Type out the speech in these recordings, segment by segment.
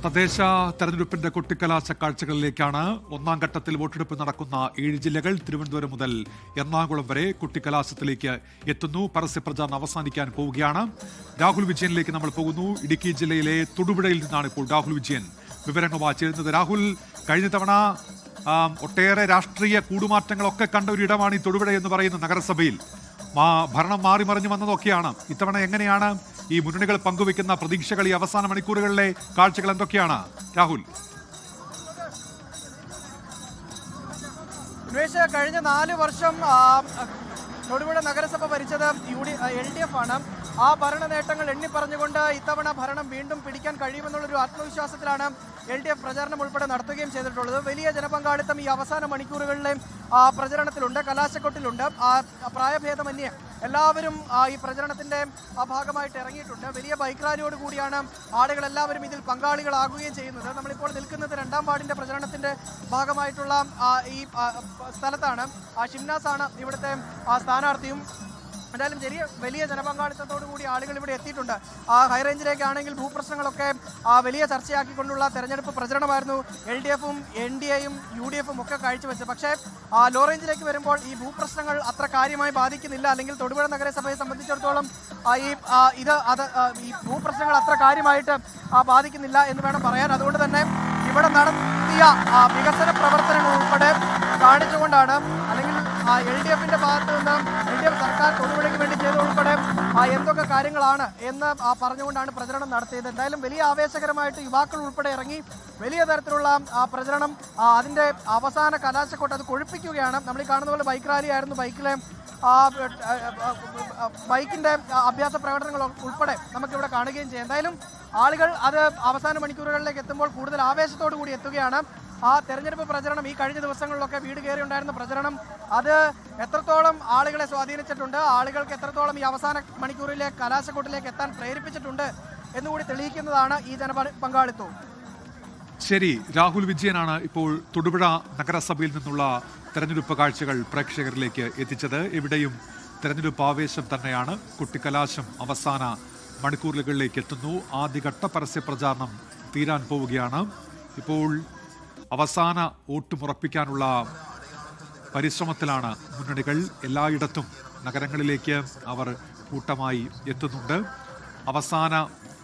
തദ്ദേശ തെരഞ്ഞെടുപ്പിന്റെ കൊട്ടിക്കലാശ കാഴ്ചകളിലേക്കാണ്. ഒന്നാം ഘട്ടത്തിൽ വോട്ടെടുപ്പ് നടക്കുന്ന 7 ജില്ലകൾ തിരുവനന്തപുരം മുതൽ എറണാകുളം വരെ കൊട്ടിക്കലാശത്തിലേക്ക് എത്തുന്നു. പരസ്യപ്രചാരണം അവസാനിക്കാൻ പോവുകയാണ്. രാഹുൽ വിജയനിലേക്ക് നമ്മൾ പോകുന്നു. ഇടുക്കി ജില്ലയിലെ തൊടുപുഴയിൽ നിന്നാണ് ഇപ്പോൾ രാഹുൽ വിജയൻ വിവരങ്ങളുമായി ചേരുന്നത്. രാഹുൽ, കഴിഞ്ഞ തവണ ഒട്ടേറെ രാഷ്ട്രീയ കൂടുമാറ്റങ്ങളൊക്കെ കണ്ട ഒരു ഇടമാണ് ഈ തൊടുപുഴ എന്ന് പറയുന്ന നഗരസഭയിൽ. ഭരണം മാറി മറിഞ്ഞു വന്നതൊക്കെയാണ്. ഇത്തവണ എങ്ങനെയാണ് ഈ മുന്നണികൾ പങ്കുവെക്കുന്ന പ്രതീക്ഷകൾ, ഈ അവസാന മണിക്കൂറുകളിലെ കാഴ്ചകൾ എന്തൊക്കെയാണ് രാഹുൽ? കഴിഞ്ഞ 4 വർഷം തൊടുപുഴ നഗരസഭ ഭരിച്ചത് LDF ആണ്. ആ ഭരണ നേട്ടങ്ങൾ എണ്ണി പറഞ്ഞുകൊണ്ട് ഇത്തവണ ഭരണം വീണ്ടും പിടിക്കാൻ കഴിയുമെന്നുള്ളൊരു ആത്മവിശ്വാസത്തിലാണ് LDF പ്രചാരണം ഉൾപ്പെടെ നടത്തുകയും ചെയ്തിട്ടുള്ളത്. വലിയ ജനപങ്കാളിത്തം ഈ അവസാന മണിക്കൂറുകളിലെ പ്രചരണത്തിലുണ്ട്, കലാശക്കൊട്ടിലുണ്ട്. പ്രായഭേദമന്യേ എല്ലാവരും ഈ പ്രചരണത്തിന്റെ ഭാഗമായിട്ട് ഇറങ്ങിയിട്ടുണ്ട്. വലിയ ബൈക്ക് റാലിയോട് കൂടിയാണ് ആളുകൾ എല്ലാവരും ഇതിൽ പങ്കാളികളാകുകയും ചെയ്യുന്നത്. നമ്മളിപ്പോൾ നിൽക്കുന്നത് 2ാം വാർഡിന്റെ പ്രചരണത്തിന്റെ ഭാഗമായിട്ടുള്ള ഈ സ്ഥലത്താണ്. ഷിംനാസാണ് ഇവിടുത്തെ സ്ഥാനാർത്ഥിയും. എന്തായാലും വലിയ ജനപങ്കാളിത്തത്തോടു കൂടി ആളുകൾ ഇവിടെ എത്തിയിട്ടുണ്ട്. ഹൈറേഞ്ചിലേക്കാണെങ്കിൽ ഭൂപ്രശ്നങ്ങളൊക്കെ വലിയ ചർച്ചയാക്കിക്കൊണ്ടുള്ള തെരഞ്ഞെടുപ്പ് പ്രചരണമായിരുന്നു LDFും NDAയും UDFും ഒക്കെ കാഴ്ചവെച്ചത്. പക്ഷേ ലോ റേഞ്ചിലേക്ക് വരുമ്പോൾ ഈ ഭൂപ്രശ്നങ്ങൾ അത്ര കാര്യമായി ബാധിക്കുന്നില്ല. അല്ലെങ്കിൽ തൊടുപുഴ നഗരസഭയെ സംബന്ധിച്ചിടത്തോളം ഈ ഭൂപ്രശ്നങ്ങൾ അത്ര കാര്യമായിട്ട് ബാധിക്കുന്നില്ല എന്ന് വേണം പറയാൻ. അതുകൊണ്ട് തന്നെ ഇവിടെ നടത്തിയ വികസന പ്രവർത്തനങ്ങൾ ഉൾപ്പെടെ കാണിച്ചുകൊണ്ടാണ്, അല്ലെങ്കിൽ LDFിന്റെ ഭാഗത്ത് നിന്ന് LDF സർക്കാർ തൊടുപുഴയ്ക്ക് വേണ്ടി ചെയ്തുൾപ്പെടെ എന്തൊക്കെ കാര്യങ്ങളാണ് എന്ന് പറഞ്ഞുകൊണ്ടാണ് പ്രചരണം നടത്തിയത്. എന്തായാലും വലിയ ആവേശകരമായിട്ട് യുവാക്കൾ ഉൾപ്പെടെ ഇറങ്ങി വലിയ തരത്തിലുള്ള പ്രചരണം, അതിന്റെ അവസാന കലാശക്കൊട്ട് അത് കൊഴുപ്പിക്കുകയാണ്. നമ്മൾ ഈ കാണുന്ന പോലെ ബൈക്ക് റാലി ആയിരുന്നു. ബൈക്കിന്റെ അഭ്യാസ പ്രകടനങ്ങൾ ഉൾപ്പെടെ നമുക്കിവിടെ കാണുകയും ചെയ്യാം. എന്തായാലും ആളുകൾ അത് അവസാന മണിക്കൂറുകളിലേക്ക് എത്തുമ്പോൾ കൂടുതൽ ആവേശത്തോടു കൂടി എത്തുകയാണ്. തെരഞ്ഞെടുപ്പ് പ്രചരണം ഈ കഴിഞ്ഞ ദിവസങ്ങളിലൊക്കെ വീട് കയറി ഉണ്ടായിരുന്ന പ്രചരണം അത് എത്രത്തോളം ആളുകളെ സ്വാധീനിച്ചിട്ടുണ്ട്, ആളുകൾക്ക് എത്രത്തോളം ഈ അവസാന മണിക്കൂറിലെ കലാശക്കൊട്ടിലേക്ക് എത്താൻ പ്രേരിപ്പിച്ചിട്ടുണ്ട് എന്നുകൂടി തെളിയിക്കുന്നതാണ് ഈ ജനപങ്കാളിത്തവും. ശരി, രാഹുൽ വിജയനാണ് ഇപ്പോൾ തൊടുപുഴ നഗരസഭയിൽ നിന്നുള്ള തെരഞ്ഞെടുപ്പ് കാഴ്ചകൾ പ്രേക്ഷകരിലേക്ക് എത്തിച്ചത്. എവിടെയും തെരഞ്ഞെടുപ്പ് ആവേശം തന്നെയാണ്. കുട്ടിക്കലാശം അവസാന മണിക്കൂറുകളിലേക്ക് എത്തുന്നു. ആദ്യഘട്ട പരസ്യ പ്രചാരണം തീരാൻ പോവുകയാണ്. ഇപ്പോൾ അവസാന വോട്ടുമുറപ്പിക്കാനുള്ള പരിശ്രമത്തിലാണ് മുന്നണികൾ. എല്ലായിടത്തും നഗരങ്ങളിലേക്ക് അവർ കൂട്ടമായി എത്തുന്നുണ്ട്. അവസാന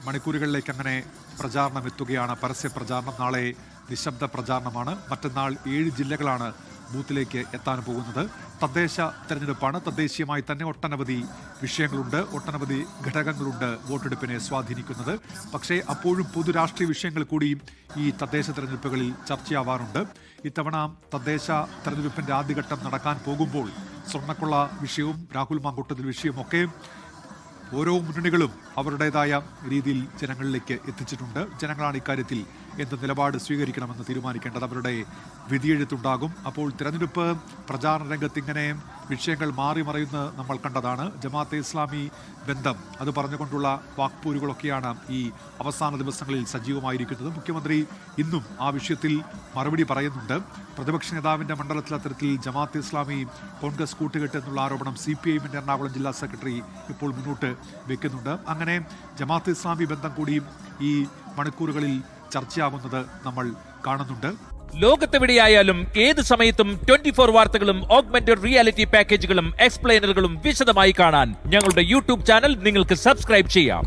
മണിക്കൂറുകളിലേക്ക് അങ്ങനെ പ്രചാരണം എത്തുകയാണ്. പരസ്യ പ്രചാരണം. നാളെ നിശബ്ദ പ്രചാരണമാണ്. മറ്റന്നാൾ 7 ജില്ലകളാണ് ബൂത്തിലേക്ക് എത്താൻ പോകുന്നത്. തദ്ദേശ തെരഞ്ഞെടുപ്പാണ്. തദ്ദേശീയമായി തന്നെ ഒട്ടനവധി വിഷയങ്ങളുണ്ട്, ഒട്ടനവധി ഘടകങ്ങളുണ്ട് വോട്ടെടുപ്പിനെ സ്വാധീനിക്കുന്നത്. പക്ഷേ അപ്പോഴും പൊതുരാഷ്ട്രീയ വിഷയങ്ങൾ കൂടി ഈ തദ്ദേശ തെരഞ്ഞെടുപ്പുകളിൽ ചർച്ചയാവാറുണ്ട്. ഇത്തവണ തദ്ദേശ തെരഞ്ഞെടുപ്പിന്റെ ആദ്യഘട്ടം നടക്കാൻ പോകുമ്പോൾ സ്വർണ്ണക്കൊള്ള വിഷയവും രാഹുൽ മാങ്കൂട്ടത്തിൽ വിഷയവും ഒക്കെ ഓരോ മുന്നണികളും അവരുടേതായ രീതിയിൽ ജനങ്ങളിലേക്ക് എത്തിച്ചിട്ടുണ്ട്. ജനങ്ങളാണ് ഇക്കാര്യത്തിൽ എന്ത് നിലപാട് സ്വീകരിക്കണമെന്ന് തീരുമാനിക്കേണ്ടത്. അവരുടെ വിധിയെഴുത്തുണ്ടാകും. അപ്പോൾ തിരഞ്ഞെടുപ്പ് പ്രചാരണ രംഗത്ത് ഇങ്ങനെ വിഷയങ്ങൾ മാറി മറയുന്ന നമ്മൾ കണ്ടതാണ്. ജമാഅത്തെ ഇസ്ലാമി ബന്ധം അത് പറഞ്ഞുകൊണ്ടുള്ള വാക്പോരുകളൊക്കെയാണ് ഈ അവസാന ദിവസങ്ങളിൽ സജീവമായിരിക്കുന്നത്. മുഖ്യമന്ത്രി ഇന്നും ആ വിഷയത്തിൽ മറുപടി പറയുന്നുണ്ട്. പ്രതിപക്ഷ നേതാവിൻ്റെ മണ്ഡലത്തിൽ അത്തരത്തിൽ ജമാഅത്തെ ഇസ്ലാമി കോൺഗ്രസ് കൂട്ടുകെട്ട് എന്നുള്ള ആരോപണം CPIഎമ്മിൻ്റെ എറണാകുളം ജില്ലാ സെക്രട്ടറി ഇപ്പോൾ മുന്നോട്ട് വെക്കുന്നുണ്ട്. അങ്ങനെ ജമാഅത്തെ ഇസ്ലാമി ബന്ധം കൂടിയും ഈ മണിക്കൂറുകളിൽ ചർച്ചയാകുന്നത് നമ്മൾ കാണുന്നുണ്ട്. ലോകത്തെവിടെയായാലും ഏത് സമയത്തും 24 വാർത്തകളും ഓഗ്മെന്റഡ് റിയാലിറ്റി പാക്കേജുകളും എക്സ്പ്ലെയിനറുകളും വിശദമായി കാണാൻ ഞങ്ങളുടെ YouTube ചാനൽ നിങ്ങൾക്ക് സബ്സ്ക്രൈബ് ചെയ്യാം.